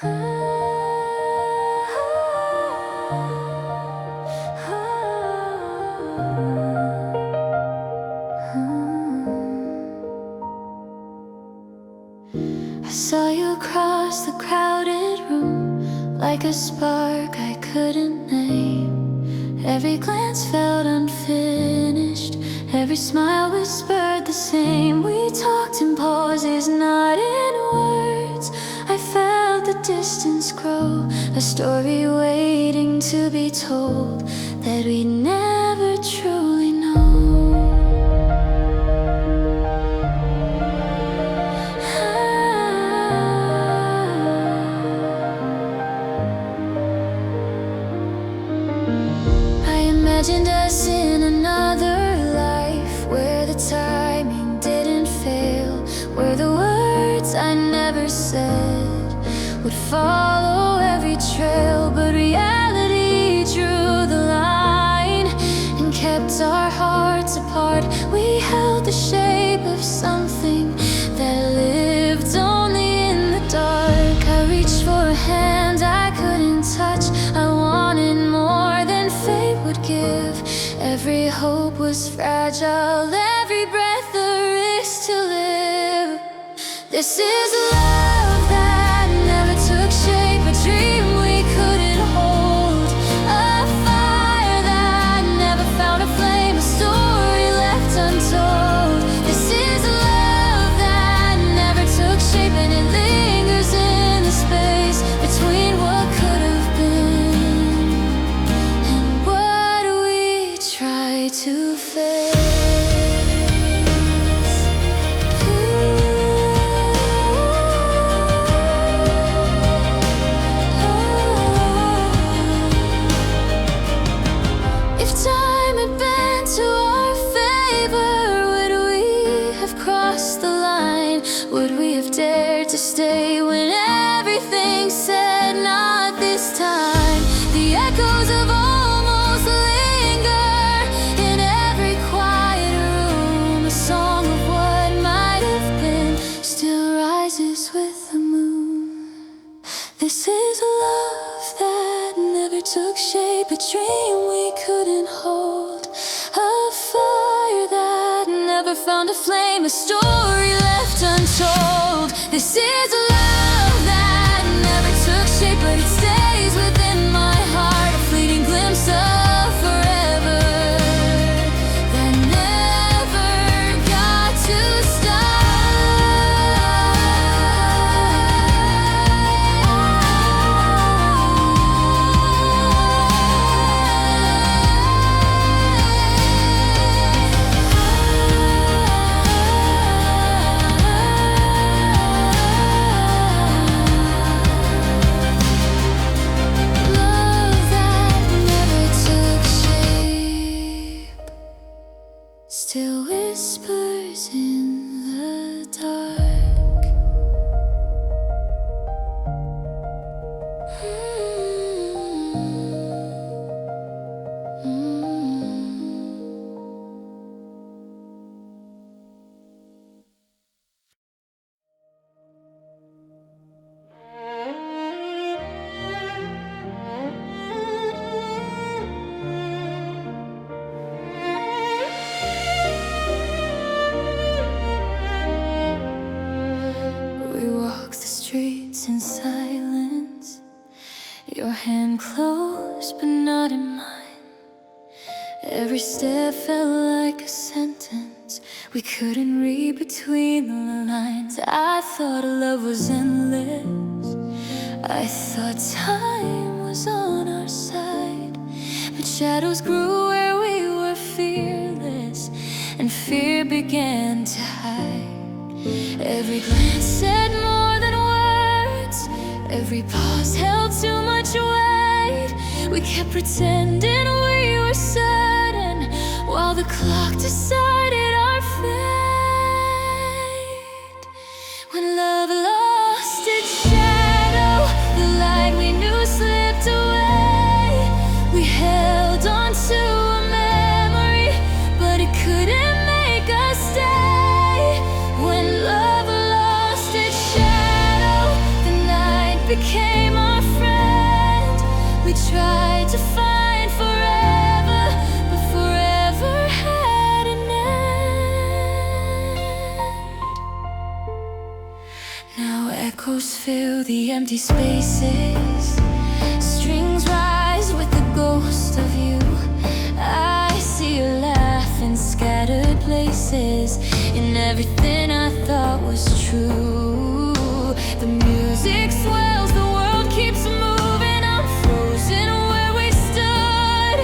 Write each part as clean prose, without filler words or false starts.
I saw you across the crowded room, like a spark I couldn't name. Every glance felt unfinished, every smile whispered the same. We talked in pauses, not in words. I felt the distance grow, a story waiting to be told that we'd never truly know. Imagined us in another life, where the timing didn't fail, where the words I never said would follow every trail. But reality drew the line and kept our hearts apart. We held the shape of something that lived only in the dark. I reached for a hand I couldn't touch. I wanted more than fate would give. Every hope was fragile, every breath a risk to live. This is love that never took shape, a dream we couldn't hold, a fire that never found a flame, a story left untold. This is love that never took shape, and it lingers in the space between what could have been and what we try to face. If time had been to our favor, would we have crossed the line? Would we have dared to stay when everything said not this time? The echoes of almost linger in every quiet room. A song of what might have been still rises with the moon. This is a love that never took shape, a dream we couldn't hold, a fire that never found a flame, a story left untold. This is a love that never took shape, but it stays within my heart, a fleeting glimpse of forever that never got to still whispers in the dark. We walk the streets in silence, your hand close but not in mine. Every step felt like a sentence we couldn't read between the lines. I thought love was endless, I thought time was on our side. But shadows grew where we were fearless, and fear began to hide. Every glance said more than words, every pause held too much weight. We kept pretending we were certain, while the clock decided our fate. When love lost its shadow, the light we knew slipped away. We held on to a memory, but it couldn't make us stay. When love lost its shadow, the night became Echoes fill the empty spaces. Strings rise with the ghost of you. I see you laugh in scattered places, in everything I thought was true. The music swells, the world keeps moving. I'm frozen where we stood.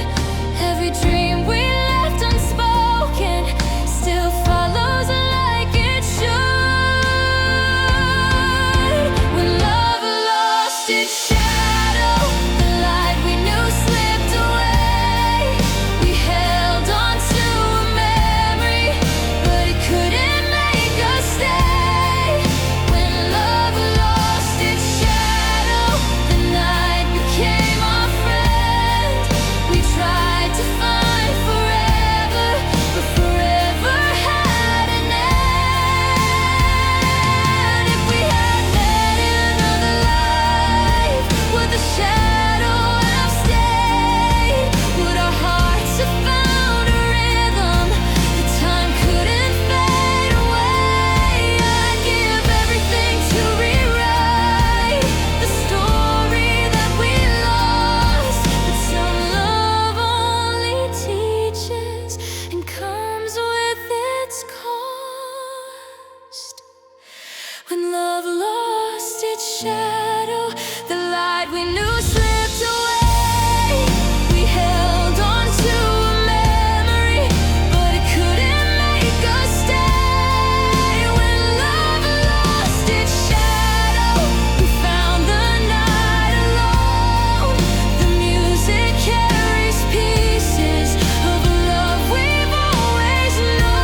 Every dream we left unspoken still follows like it should. When love lost its shadow, the light we knew slipped away. We held on to a memory, but it couldn't make us stay. When love lost its shadow, the night became our friend. We tried to find forever, but forever had an end. If we had met in another life, would the shadow have stayed? Would our hearts have found a rhythm that time couldn't fade away? I'd give everything to rewrite the story that we lost. But some love only teaches and comes with its cost. When love lost its shadow, the light we knew slipped away. We held on to a memory, but it couldn't make us stay. When love lost its shadow, we found the night alone. The music carries pieces of a love we've always known.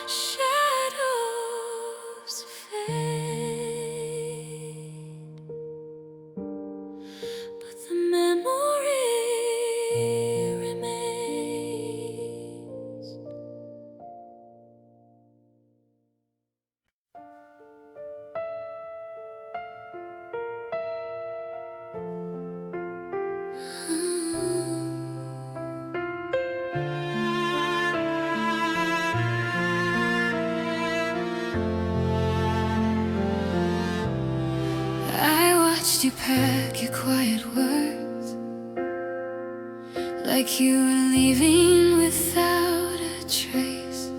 Shadows fade, but the memory remains. I watched you pack your quiet words, like you were leaving without a trace.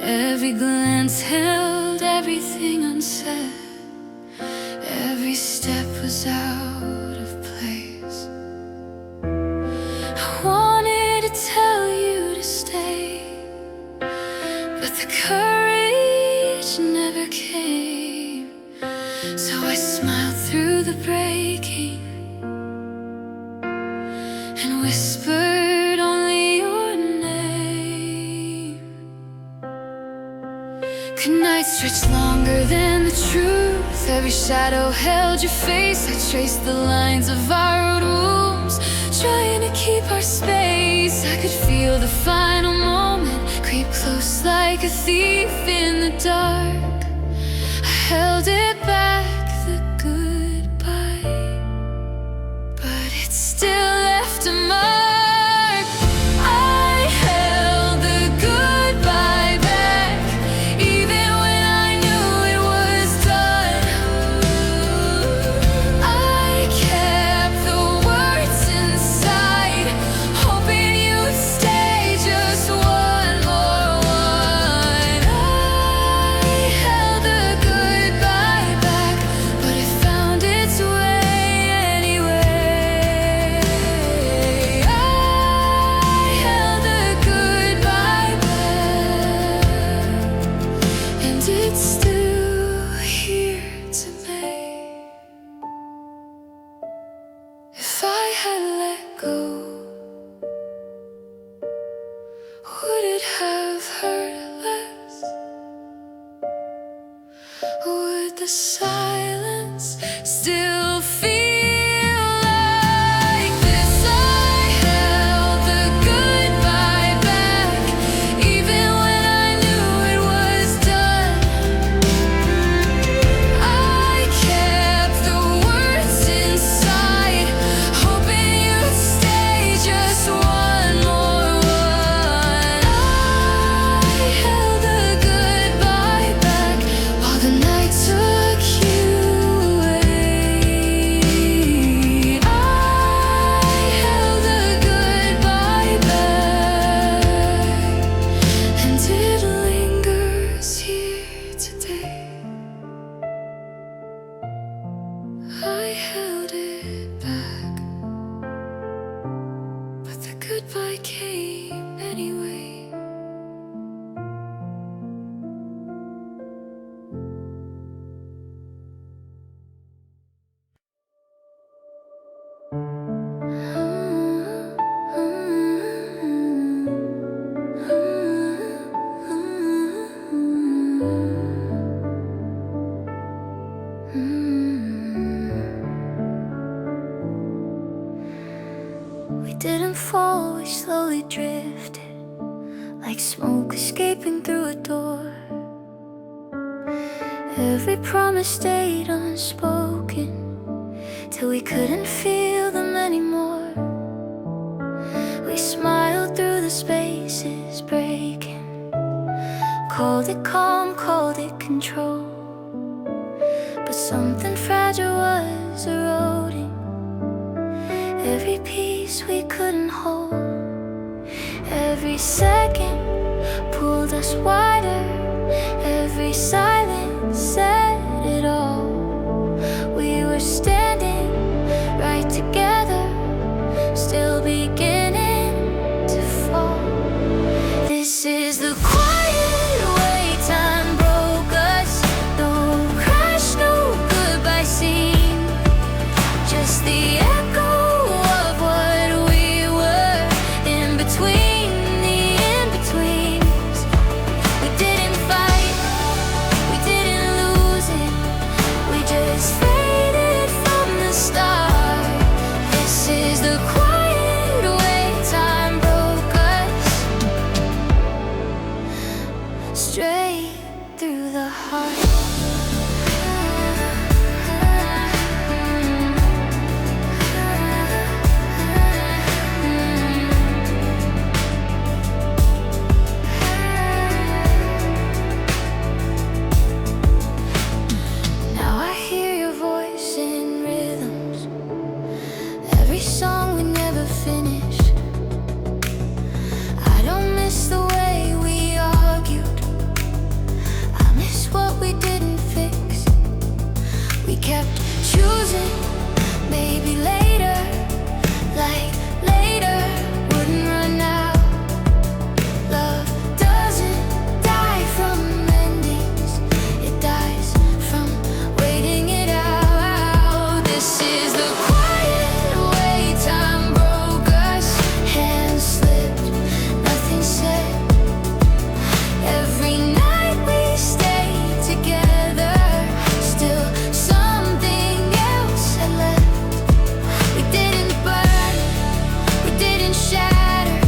Every glance held everything unsaid. Every step was out of place. I wanted to tell you to stay, but the courage never came. So I smiled through the breaking and whispered only your name. Good night stretched longer than the truth. Every shadow held your face. I traced the lines of our old wounds, trying to keep our space. I could feel the final moment creep close like a thief in the dark. I held it back, the goodbye, but it still left a mark. I held the goodbye back, even when I knew it was done. I kept the words inside, hoping you'd stay just one more one. I held the goodbye back, like smoke escaping through a door. Every promise stayed unspoken till we couldn't feel them anymore. We smiled through the spaces breaking, called it calm, called it control. But something fragile was eroding, every piece we couldn't hold. Every second pulled us wider, every silence said it all. We were standing right together, still beginning to fall. This is the quiet way time broke us. No crash, no goodbye scene, just the echo of what we were in between the in-betweens. We didn't fight, we didn't lose it, we just faded from the start. This is the quiet way time broke us, straight through the heart. Now I hear your voice in rhythms, every song we never finished. I don't miss the way we argued, I miss what we didn't fix. We kept choosing, maybe later, like later wouldn't run out. Love doesn't die from endings, it dies from waiting it out. This is the quiet way time broke us. Hands slipped, nothing said. Every night we stayed together, still something else had left. We didn't burn, we didn't shatter,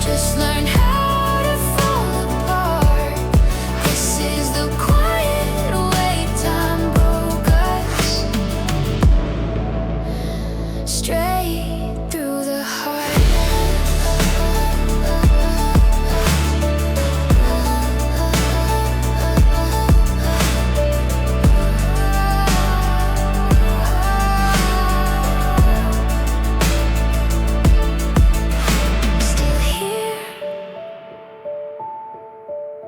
just learned how to fall apart. This is the quiet way time broke us, straight through the heart. Still here,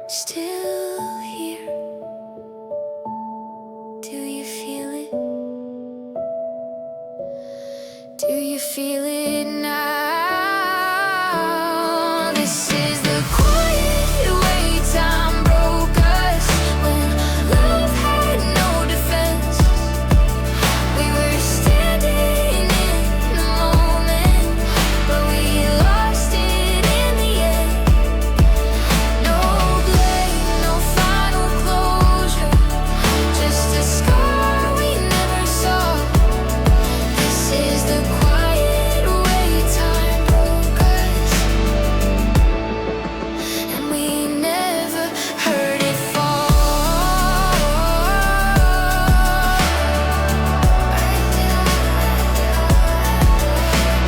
still here. Do you feel it? Do you feel it now? This is the quiet way time broke us, when love had no defense. We were standing in the moment, but we lost it in the end. No blame, no final closure, just a scar we never saw. This is the quiet way time broke us, and we never heard it fall.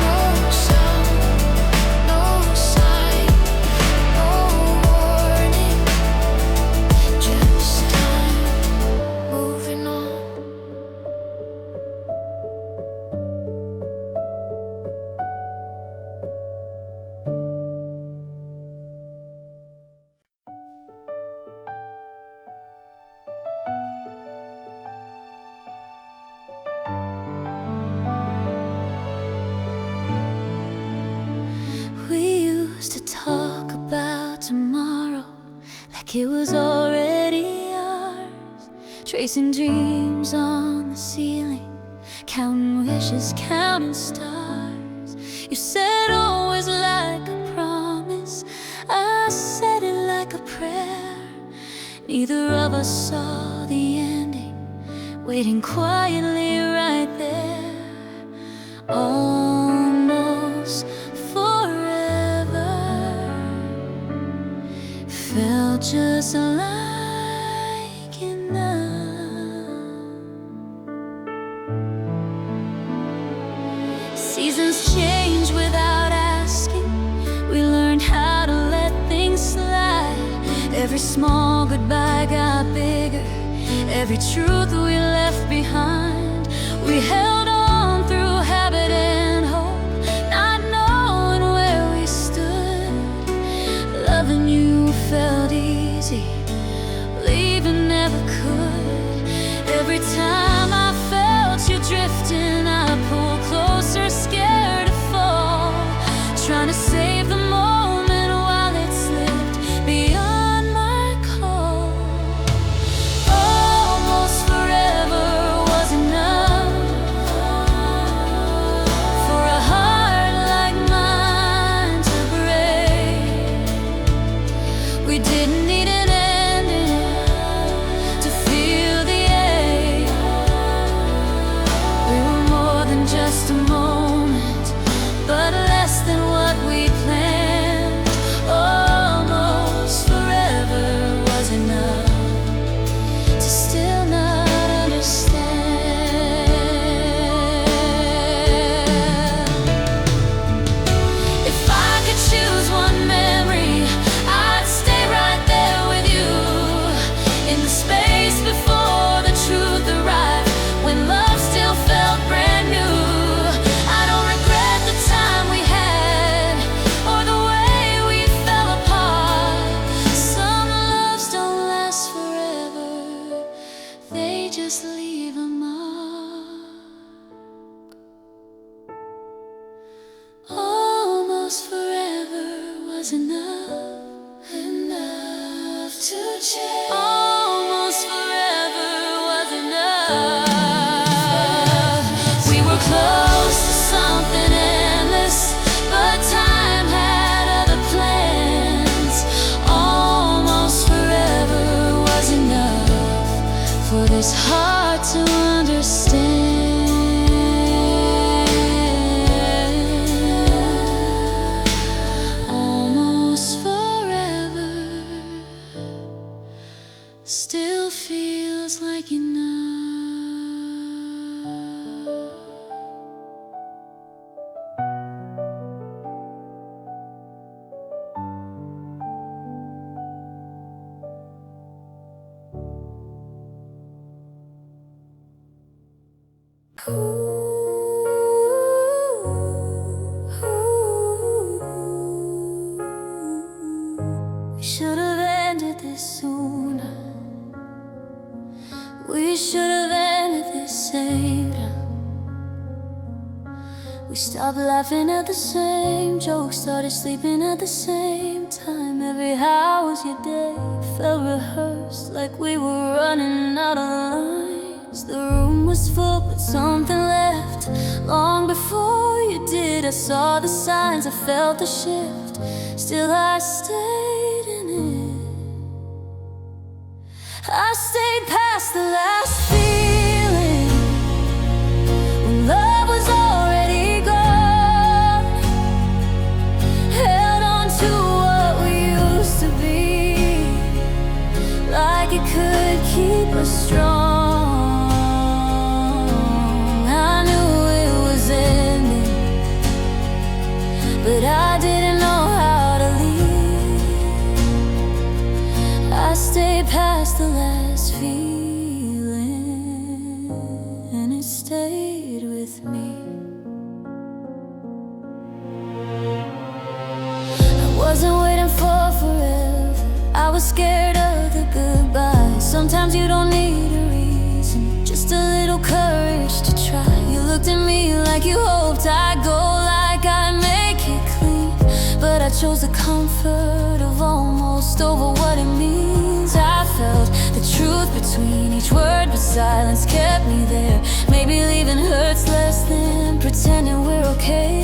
No sound, no sign, no warning, just time moving on. We used to talk about tomorrow like it was already ours, tracing dreams on the ceiling, counting wishes, counting stars. You said always like a promise, I said it like a prayer. Neither of us saw the ending, waiting quietly right there. Almost forever. felt just like enough. Seasons change without asking. We learned how to let things slide. Every small goodbye got bigger. Every truth we left behind. We held on through habit and hope, not knowing where we stood. Loving you felt easy, leaving never could. Every time I felt you drifting, I pulled closer, scared to fall, trying to save the moment while it slipped beyond my call. Almost forever was enough for a heart like mine to break. We didn't need an ending to feel the ache. We were more than just a moment, but less than what we planned. Almost forever was enough to still not understand. If I could choose one memory, I'd stay right there with you, in the space before the truth arrived, when love still felt brand new. I don't regret the time we had or the way we fell apart. Some loves don't last forever, they just leave a mark. Almost forever was enough to change. Almost forever was enough. We were close to something endless, but time had other plans. Almost forever was enough for this heart to understand. Almost forever still feels like enough. We should have ended this sooner. We should have ended this same time. We stopped laughing at the same jokes, started sleeping at the same time. Every hour's your day felt rehearsed, like we were running out of lines. The room was full, but something left long before you did. I saw the signs, I felt the shift, still I stayed in it. I stayed past the last feeling, when love was already gone. Held on to what we used to be, like it could keep us strong. I knew it was ending, but I didn't know how to leave. I stayed past the last feeling, and it stayed with me. I wasn't waiting for forever, I was scared of the goodbye. Sometimes you don't need a reason, just a little courage to try. You looked at me like you hoped I'd go, like I'd make it clean, but I chose the comfort of almost over what it means. I felt the truth between each word, but silence kept me there. Maybe leaving hurts less than pretending we're okay.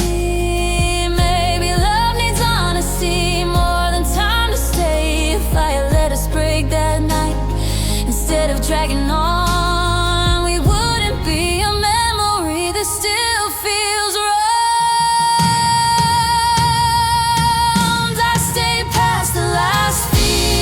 Maybe love needs honesty more than time to stay. If I had let us break that night instead of dragging on, we wouldn't be a memory that still feels round. I stayed past the last fear,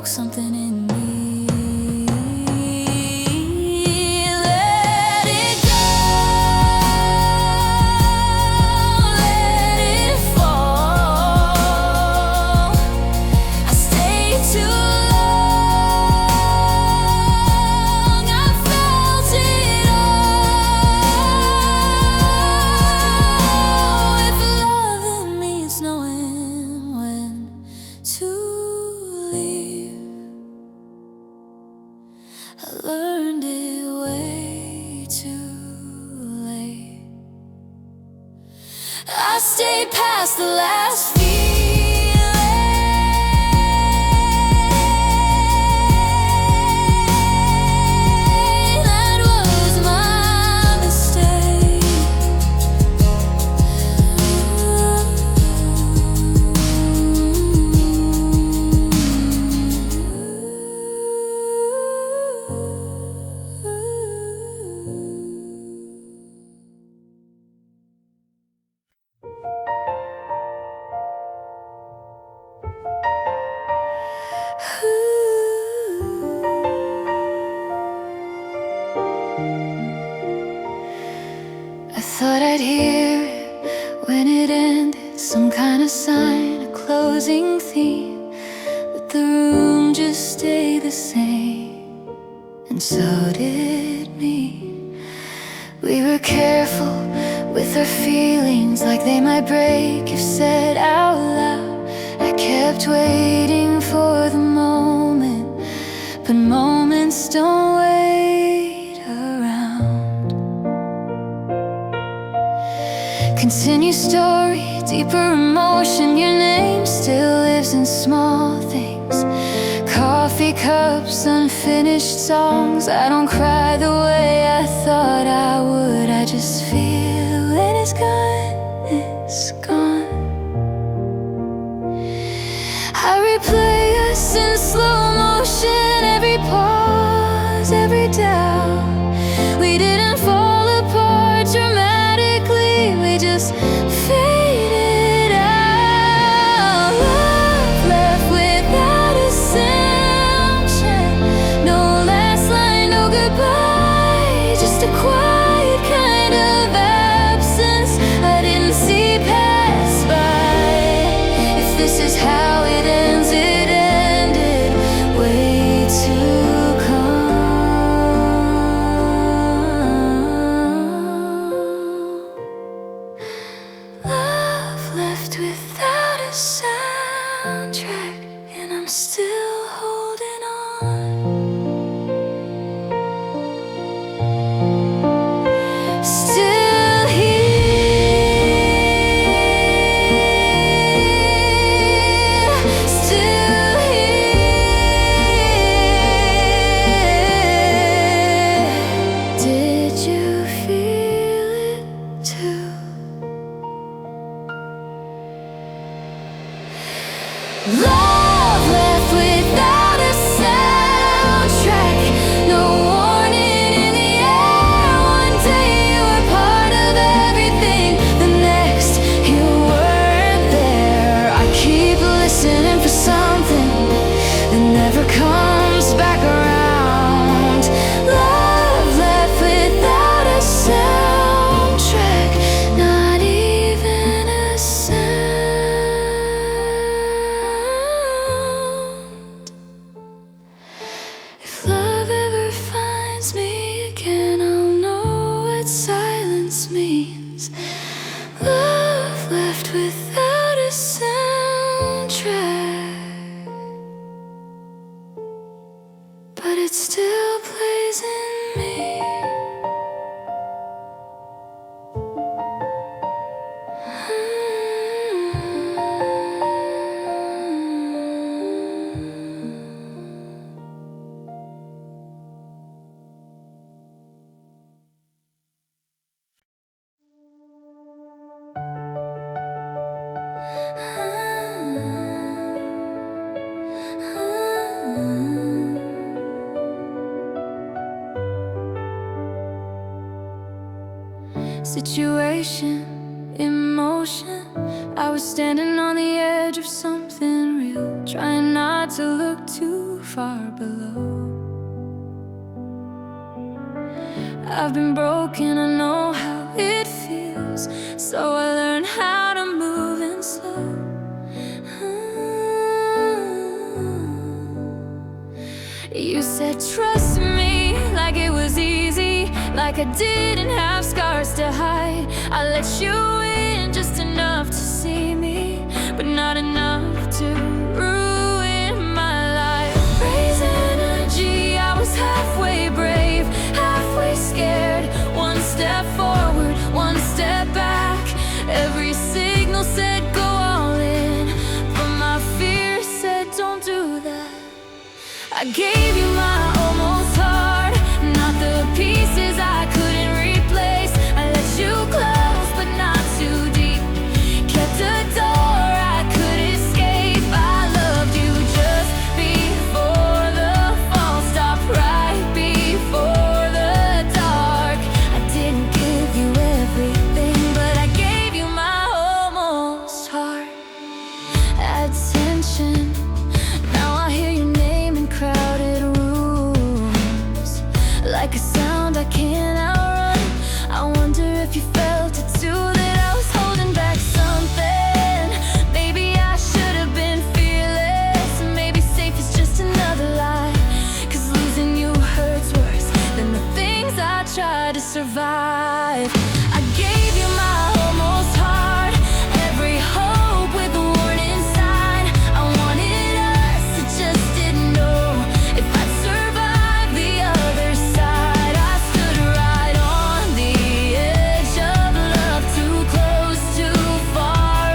broke something in me. I learned it way too late. I stayed past the last feeling. That was my mistake. I thought I'd hear it when it ended, some kind of sign, a closing theme, but the room just stayed the same, and so did me. We were careful with our feelings, like they might break if said out loud. I kept waiting for the moment, but moments don't wait around. Continue story, deeper emotion. Your name still lives in small things. Coffee cups, unfinished songs. I don't cry the way I thought I would. I just feel when it's gone, it's gone. I replay us in slow motion, every pause, every doubt. We didn't fall apart dramatically, we just faded out. Love left without a soundtrack, no last line, no goodbye, just a quiet kind of absence I didn't see pass by. If this is how it ends, it ended way too calm. Love left without a soundtrack, and I'm still holding on. Still here, still here. Did you feel it too? Love left without a soundtrack, no warning in the air. One day you were part of everything, the next you weren't there. I keep listening for something that never comes back around. Love left without a soundtrack, not even a sound. If love ever finds me again, I'll know what silence means. Love left without a soundtrack, but it still plays in me. Situation, emotion. I was standing on the edge of something real, trying not to look too far below. I've been broken, I know how it feels, so I learned how to move in slow. You said trust me like it was easy, like I didn't have scars to hide. I let you in just enough to see me, but not enough to ruin my life. Raise energy, I was halfway brave, halfway scared. One step forward, one step back. Every signal said go all in, but my fear said don't do that. I gave you my almost heart, not the pieces I couldn't replace. I let you close, but not too deep. Kept a door I could escape. I loved you just before the fall. Stopped right before the dark. I didn't give you everything, but I gave you my almost heart. Attention, now I hear your name in crowded rooms, like a sound I can't outrun. I wonder if you felt it too, that I was holding back something. Maybe I should have been fearless, maybe safe is just another lie. 'Cause losing you hurts worse than the things I tried to survive. I gave you my almost heart, every hope with a warning sign. I wanted us, I just didn't know if I'd survive the other side. I stood right on the edge of love, too close, too far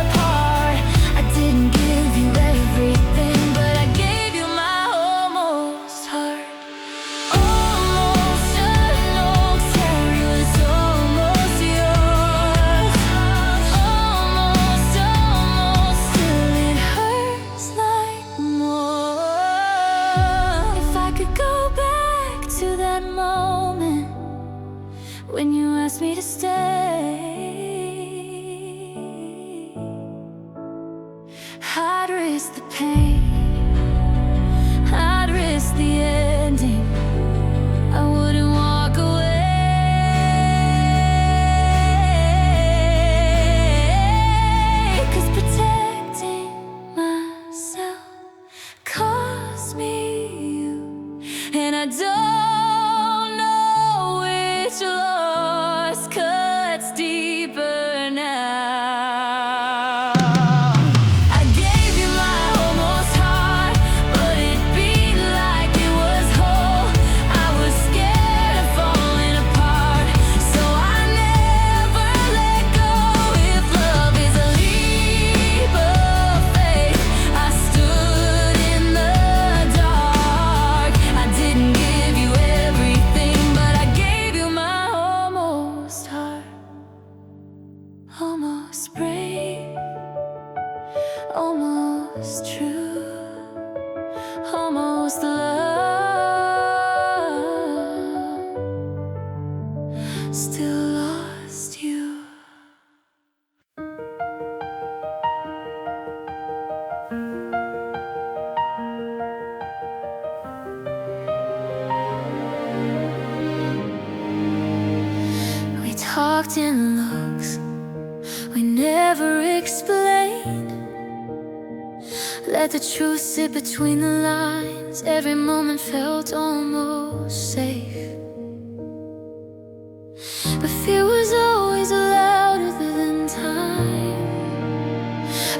apart. I didn't give you everything, but I gave you my almost heart. Almost an old cherry was almost yours. Almost, till it hurts like more. If I could go back to that moment when you asked me to stay, I'd risk the pain, I'd risk the ending. I wouldn't walk away, 'cause protecting myself cost me you, and I don't know which loss cuts deeper now. I gave you my almost heart, but it beat like it was whole. I was scared of falling apart, so I never let go. If love is a leap of faith, I stood in the dark. I didn't give you everything, but I gave you my almost heart. Almost brave, almost true, almost love, still lost you. We talked in looks we never explained. Let the truth sit between the lines. Every moment felt almost safe, but fear was always louder than time.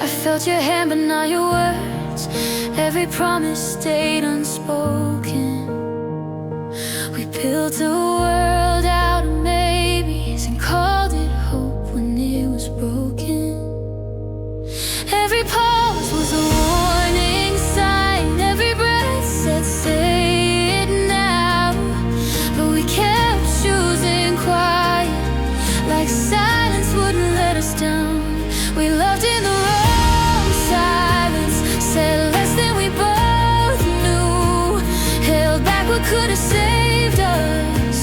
I felt your hand but not your words. Every promise stayed unspoken. We built a world out of maybes and called it hope when it was broken. Every pause was a warning sign. Every breath said say it now, but we kept choosing quiet, like silence wouldn't let us down. We loved in the wrong silence, said less than we both knew, held back what could have saved us.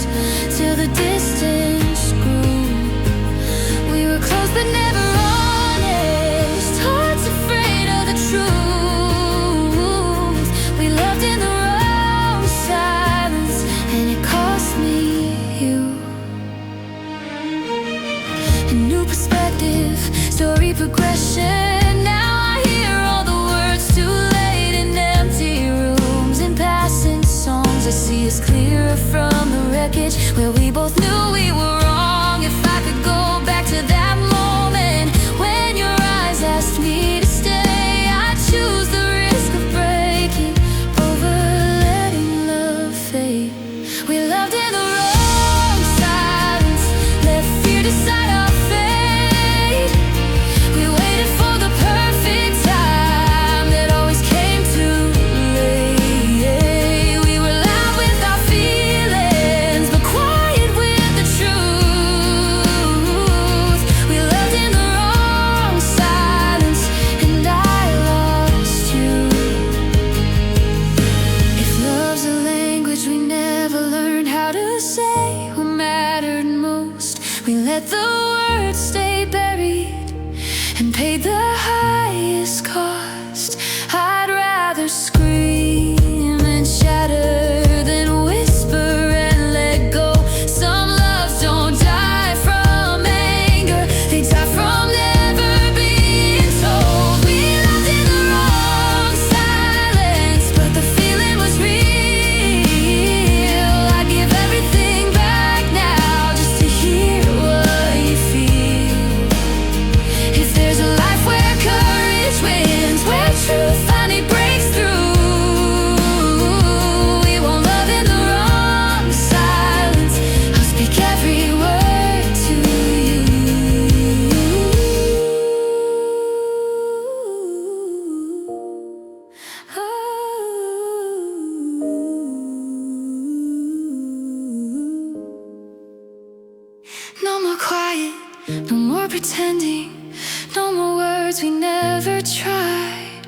pretending, no more words we never tried.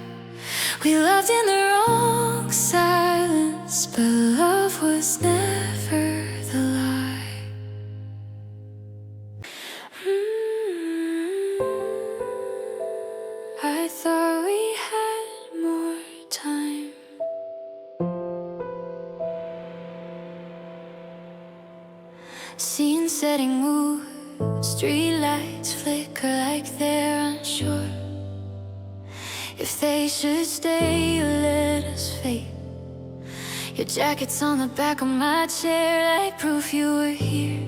We loved in the wrong silence, but love was never the lie. I thought we had more time. Scene setting mood, streetlights flicker like they're unsure if they should stay or let us fade. Your jacket's on the back of my chair like proof you were here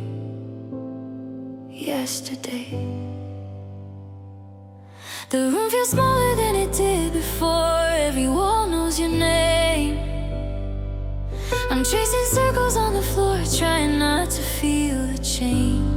yesterday. The room feels smaller than it did before. Every wall knows your name. I'm tracing circles on the floor, trying not to feel the change.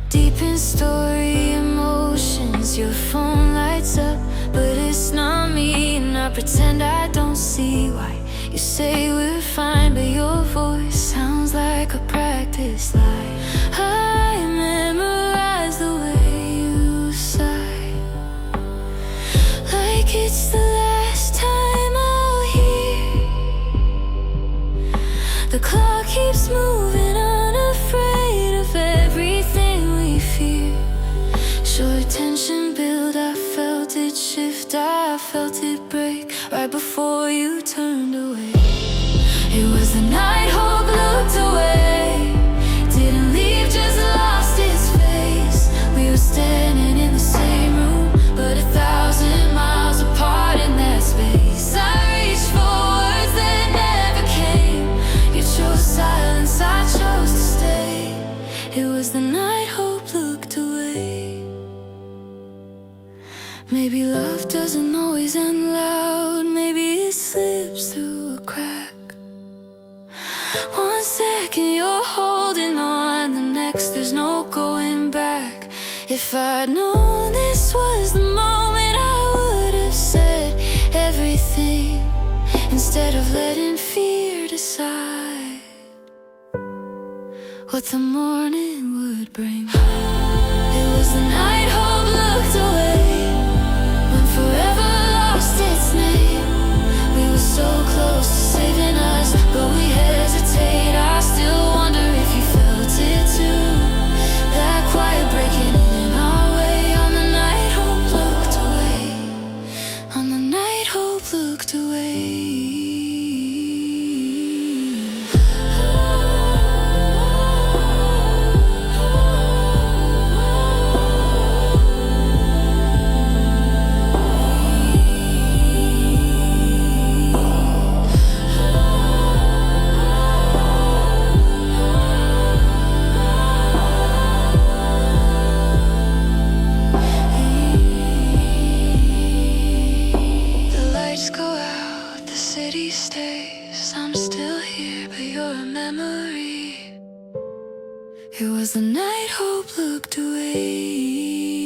Deep in story emotions, your phone lights up, but it's not me. And I pretend I don't see why you say we're fine, but your voice sounds like a practice lie. I memorize the way you sigh, like it's the last time I'll hear. The clock keeps moving, unafraid of everything we fear. Short tension build, I felt it shift, I felt it break right before you turned away. It was the night hope looked away, didn't leave, just lost its face. We were standing in the same room, but 1,000 miles apart in that space. I reached for words that never came. You chose silence, I chose to stay. It was the night hope looked away. Maybe love doesn't always end loud, maybe it slips through a crack. 1 second you're holding on, the next there's no going back. If I'd known this was the moment, I would have said everything instead of letting fear decide what the morning would bring. It was the night hope looked away, when forever lost its name. We were so close to saving us, but we hesitate. I still wonder if you felt it too, that quiet breaking in our way. On the night hope looked away, on the night hope looked away. City stays, I'm still here, but you're a memory. It was the night hope looked away.